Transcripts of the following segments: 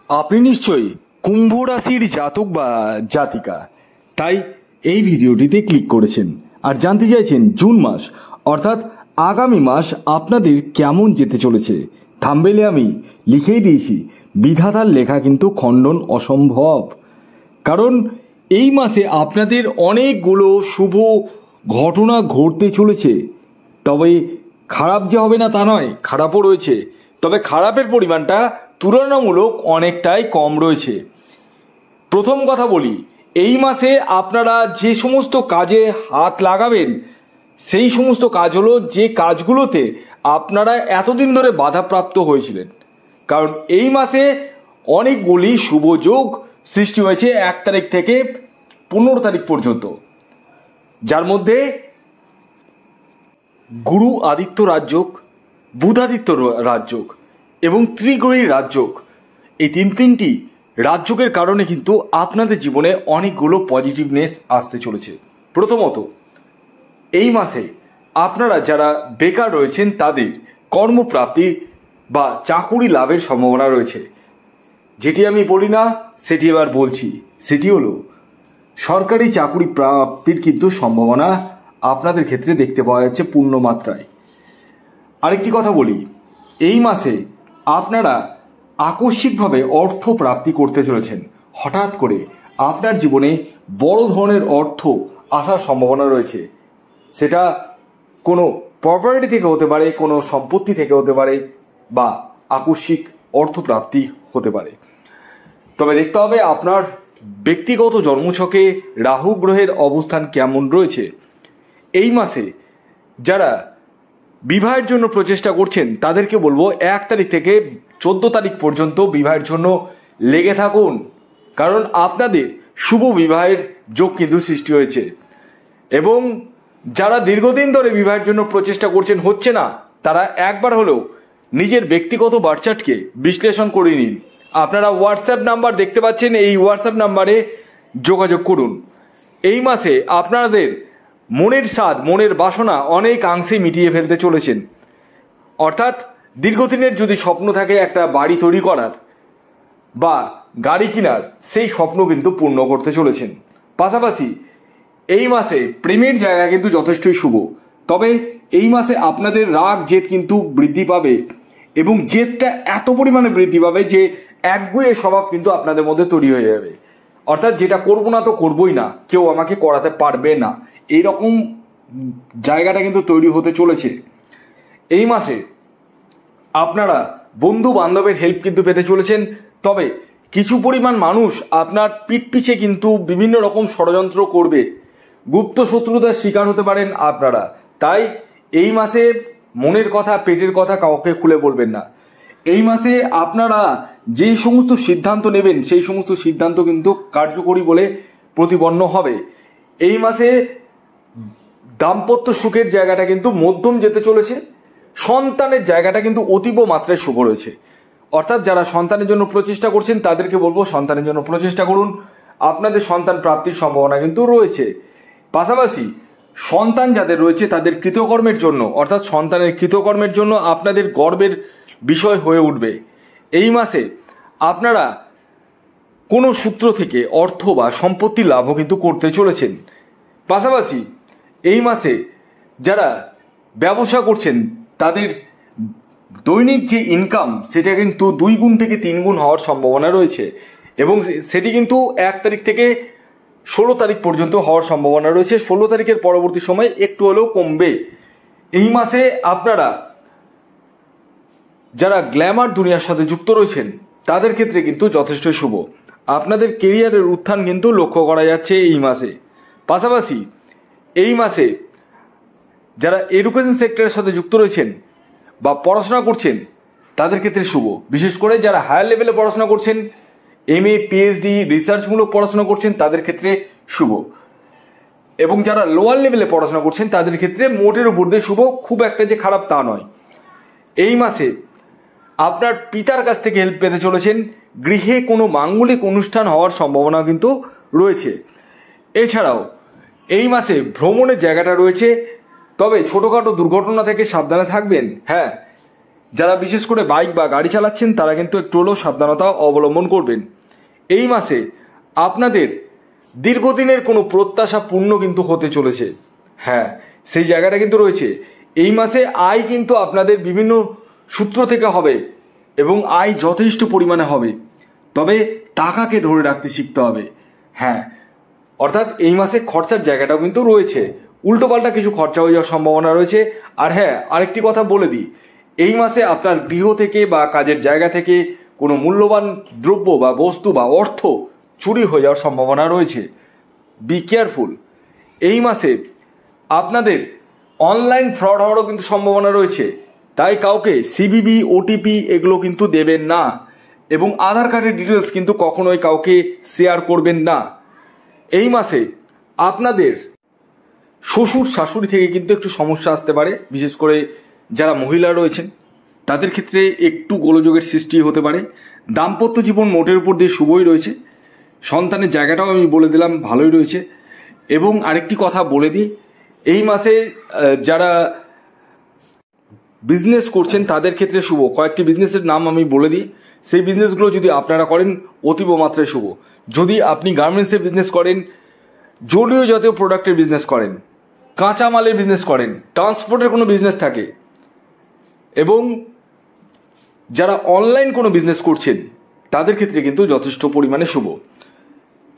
আপনি নিশ্চয়ই কুম্ভ রাশির জাতক বা জাতিকা, তাই এই ভিডিওটিতে ক্লিক করেছেন আর জানতে চাইছেন জুন মাস অর্থাৎ আগামী মাস আপনাদের কেমন যেতে চলেছে। থাম্বনেলে আমি লিখেই দিয়েছি, বিধাতার লেখা কিন্তু খণ্ডন অসম্ভব, কারণ এই মাসে আপনাদের অনেকগুলো শুভ ঘটনা ঘটতে চলেছে। তবে খারাপ যে হবে না তা নয়, খারাপও রয়েছে, তবে খারাপের পরিমাণটা তুলনামূলক অনেকটাই কম রয়েছে। প্রথম কথা বলি, এই মাসে আপনারা যে সমস্ত কাজে হাত লাগাবেন সেই সমস্ত কাজ হলো যে কাজগুলোতে আপনারা এতদিন ধরে বাধাপ্রাপ্ত হয়েছিলেন। কারণ এই মাসে অনেকগুলি শুভ যোগ সৃষ্টি হয়েছে 1 তারিখ থেকে 15 তারিখ পর্যন্ত, যার মধ্যে গুরু আদিত্য রাজযোগ, বুধাদিত্য রাজযোগ এবং ত্রিগ্রহী রাজযোগ, এই তিনটি রাজযোগের কারণে কিন্তু আপনাদের জীবনে অনেকগুলো পজিটিভনেস আসতে চলেছে। প্রথমত, এই মাসে আপনারা যারা বেকার রয়েছেন তাদের কর্মপ্রাপ্তি বা চাকুরি লাভের সম্ভাবনা রয়েছে। যেটি আমি বলি না সেটি এবার বলছি, সেটি হলো সরকারি চাকুরি প্রাপ্তির কিন্তু সম্ভাবনা আপনাদের ক্ষেত্রে দেখতে পাওয়া যাচ্ছে পূর্ণ মাত্রায়। আরেকটি কথা বলি, এই মাসে আপনারা আকস্মিকভাবে অর্থ প্রাপ্তি করতে চলেছেন। হঠাৎ করে আপনার জীবনে বড় ধরনের অর্থ আসার সম্ভাবনা রয়েছে। সেটা কোনো প্রপার্টি থেকে হতে পারে, কোনো সম্পত্তি থেকে হতে পারে, বা আকস্মিক অর্থপ্রাপ্তি হতে পারে। তবে দেখতে হবে আপনার ব্যক্তিগত জন্মছকে রাহু গ্রহের অবস্থান কেমন রয়েছে। এই মাসে যারা বিবাহের জন্য প্রচেষ্টা করছেন তাদেরকে বলবো 1 তারিখ থেকে 14 তারিখ পর্যন্ত বিবাহের জন্য লেগে থাকুন, কারণ আপনাদের শুভ বিবাহের যোগ কিন্তু সৃষ্টি হয়েছে। এবং যারা দীর্ঘদিন ধরে বিবাহের জন্য প্রচেষ্টা করছেন হচ্ছে না, তারা একবার হলেও নিজের ব্যক্তিগত বার্চার্টকে বিশ্লেষণ করে নিন। আপনারা হোয়াটসঅ্যাপ নাম্বার দেখতে পাচ্ছেন, এই হোয়াটসঅ্যাপ নাম্বারে যোগাযোগ করুন। এই মাসে আপনাদের মনের স্বাদ, মনের বাসনা অনেকাংশে মিটিয়ে ফেলতে চলেছেন। অর্থাৎ দীর্ঘদিনের যদি স্বপ্ন থাকে একটা বাড়ি তৈরি করার বা গাড়ি কেনার, সেই স্বপ্ন কিন্তু পূর্ণ করতে চলেছেন। পাশাপাশি এই মাসে প্রেমের জায়গা কিন্তু যথেষ্টই শুভ। তবে এই মাসে আপনাদের রাগ জেদ কিন্তু বৃদ্ধি পাবে, এবং জেদটা এত পরিমাণে বৃদ্ধি পাবে যে একগুঁয়ে স্বভাব কিন্তু আপনাদের মধ্যে তৈরি হয়ে যাবে। অর্থাৎ যেটা করবো না তো করবোই না, কেউ আমাকে করাতে পারবে না, এইরকম জায়গাটা কিন্তু তৈরি হতে চলেছে। এই মাসে আপনারা বন্ধু বান্ধবের হেল্প কিন্তু পেতে চলেছেন। তবে কিছু পরিমাণ মানুষ আপনার পিঠ পিছে কিন্তু বিভিন্ন রকম ষড়যন্ত্র করবে, গুপ্ত শত্রুতার শিকার হতে পারেন আপনারা। তাই এই মাসে মনের কথা, পেটের কথা কাউকে খুলে বলবেন না। এই মাসে আপনারা যেই সমস্ত সিদ্ধান্ত নেবেন সেই সমস্ত সিদ্ধান্ত কিন্তু কার্যকরী বলে প্রতিপন্ন হবে। এই মাসে দাম্পত্য সুখের জায়গাটা কিন্তু মধ্যম যেতে চলেছে। সন্তানের জায়গাটা কিন্তু অতীব মাত্রায় শুভ রয়েছে। অর্থাৎ যারা সন্তানের জন্য প্রচেষ্টা করছেন তাদেরকে বলবো সন্তানের জন্য প্রচেষ্টা করুন, আপনাদের সন্তান প্রাপ্তির সম্ভাবনা কিন্তু রয়েছে। পাশাপাশি সন্তান যাদের রয়েছে তাদের কৃতকর্মের জন্য, অর্থাৎ সন্তানের কৃতকর্মের জন্য আপনাদের গর্বের বিষয় হয়ে উঠবে। এই মাসে আপনারা কোনো সূত্র থেকে অর্থ বা সম্পত্তি লাভও কিন্তু করতে চলেছেন। পাশাপাশি এই মাসে যারা ব্যবসা করছেন তাদের দৈনিক যে ইনকাম সেটা কিন্তু 2 গুণ থেকে 3 গুণ হওয়ার সম্ভাবনা রয়েছে, এবং সেটি কিন্তু 1 তারিখ থেকে 16 তারিখ পর্যন্ত হওয়ার সম্ভাবনা রয়েছে। 16 তারিখের পরবর্তী সময় একটু হলেও কমবে। এই মাসে আপনারা যারা গ্ল্যামার দুনিয়ার সাথে যুক্ত রয়েছেন তাদের ক্ষেত্রে কিন্তু যথেষ্ট শুভ। আপনাদের কেরিয়ারের উত্থান কিন্তু লক্ষ্য করা যাচ্ছে এই মাসে। পাশাপাশি এই মাসে যারা এডুকেশন সেক্টরের সাথে যুক্ত রয়েছেন বা পড়াশোনা করছেন তাদের ক্ষেত্রে শুভ। বিশেষ করে যারা হায়ার লেভেলে পড়াশোনা করছেন, MA PhD রিসার্চমূলক পড়াশোনা করছেন তাদের ক্ষেত্রে শুভ, এবং যারা লোয়ার লেভেলে পড়াশোনা করছেন তাদের ক্ষেত্রে মোটের উপর দিয়ে শুভ, খুব একটা যে খারাপ তা নয়। এই মাসে আপনার পিতার কাছ থেকে হেল্প পেতে চলেছেন। গৃহে কোনো মাঙ্গলিক অনুষ্ঠান হওয়ার সম্ভাবনা কিন্তু রয়েছে। এছাড়াও এই মাসে ভ্রমণের জায়গাটা রয়েছে, তবে ছোটোখাটো দুর্ঘটনা থেকে সাবধানে থাকবেন। হ্যাঁ, যারা বিশেষ করে বাইক বা গাড়ি চালাচ্ছেন তারা কিন্তু একটু হলেও সাবধানতা অবলম্বন করবেন। এই মাসে আপনাদের দীর্ঘদিনের কোনো প্রত্যাশা পূর্ণ কিন্তু হতে চলেছে। হ্যাঁ, সেই জায়গাটা কিন্তু রয়েছে। এই মাসে আয় কিন্তু আপনাদের বিভিন্ন সূত্র থেকে হবে এবং আয় যথেষ্ট পরিমাণে হবে, তবে টাকাকে ধরে রাখতে শিখতে হবে। হ্যাঁ, অর্থাৎ এই মাসে খরচার জায়গাটাও কিন্তু রয়েছে, উল্টোপাল্টা কিছু খরচা হয়ে যাওয়ার সম্ভাবনা রয়েছে। আর হ্যাঁ, আরেকটি কথা বলে দিই, এই মাসে আপনার গৃহ থেকে বা কাজের জায়গা থেকে কোনো মূল্যবান দ্রব্য বা বস্তু বা অর্থ চুরি হয়ে যাওয়ার সম্ভাবনা রয়েছে। Be careful. এই মাসে আপনাদের অনলাইন ফ্রড হওয়ারও কিন্তু সম্ভাবনা রয়েছে, তাই কাউকে সিভিভি, ওটিপি এগুলো কিন্তু দেবেন না, এবং আধার কার্ডের ডিটেলস কিন্তু কখনোই কাউকে শেয়ার করবেন না। এই মাসে আপনাদের শ্বশুর শাশুড়ি থেকে কিন্তু একটু সমস্যা আসতে পারে, বিশেষ করে যারা মহিলা রয়েছেন তাদের ক্ষেত্রে একটু গোলযোগের সৃষ্টি হতে পারে। দাম্পত্য জীবন মোটের উপর দিয়ে শুভই রয়েছে, সন্তানের জায়গাটাও আমি বলে দিলাম ভালোই রয়েছে। এবং আরেকটি কথা বলে দিই, এই মাসে যারা বিজনেস করছেন তাদের ক্ষেত্রে শুভ। কয়েকটি বিজনেসের নাম আমি বলে দিই, সেই বিজনেসগুলো যদি আপনারা করেন অতীব মাত্রায় শুভ। যদি আপনি গার্মেন্টসের বিজনেস করেন, জলীয় জাতীয় প্রোডাক্টের বিজনেস করেন, কাঁচামালের বিজনেস করেন, ট্রান্সপোর্টের কোনো বিজনেস থাকে, এবং যারা অনলাইন কোনো বিজনেস করছেন তাদের ক্ষেত্রে কিন্তু যথেষ্ট পরিমাণে শুভ।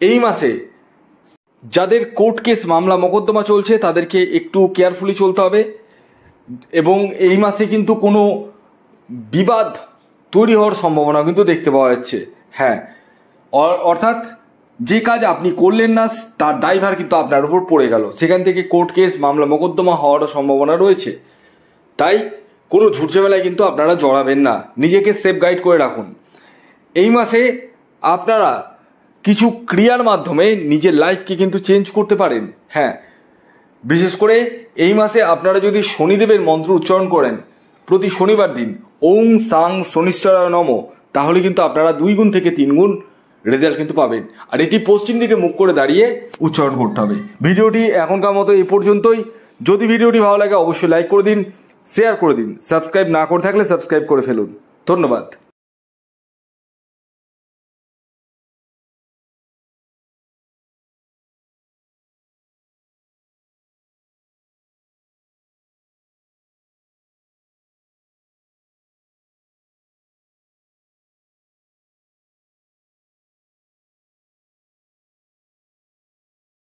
এই মাসে যাদের কোর্ট কেস, মামলা মোকদ্দমা চলছে তাদেরকে একটু কেয়ারফুলি চলতে হবে, এবং এই মাসে কিন্তু কোনো বিবাদ তৈরি হওয়ার সম্ভাবনা কিন্তু দেখতে পাওয়া যাচ্ছে। হ্যাঁ, অর্থাৎ যে কাজ আপনি করলেন না তার দায়ভার কিন্তু আপনার উপর পড়ে গেল, সেখান থেকে কোর্ট কেস, মামলা মোকদ্দমা হওয়ারও সম্ভাবনা রয়েছে। তাই কোনো ঝুটঝামেলায় কিন্তু আপনারা জড়াবেন না, নিজেকে সেফ গাইড করে রাখুন। এই মাসে আপনারা কিছু ক্রিয়ার মাধ্যমে নিজের লাইফকে কিন্তু চেঞ্জ করতে পারেন। হ্যাঁ, বিশেষ করে এই মাসে আপনারা যদি শনিদেবের মন্ত্র উচ্চারণ করেন প্রতি শনিবার দিন, ওং সাং শনিশ্চরায় নমঃ, তাহলে কিন্তু আপনারা 2 গুণ থেকে 3 গুণ রেজাল্ট কিন্তু পাবেন। আর এটি পশ্চিম দিকে মুখ করে দাঁড়িয়ে উচ্চারণ করতে হবে। ভিডিওটি এখনকার মতো এই পর্যন্তই। যদি ভিডিওটি ভালো লাগে অবশ্যই লাইক করে দিন, শেয়ার করে দিন, সাবস্ক্রাইব না করে থাকলে সাবস্ক্রাইব করে ফেলুন। ধন্যবাদ।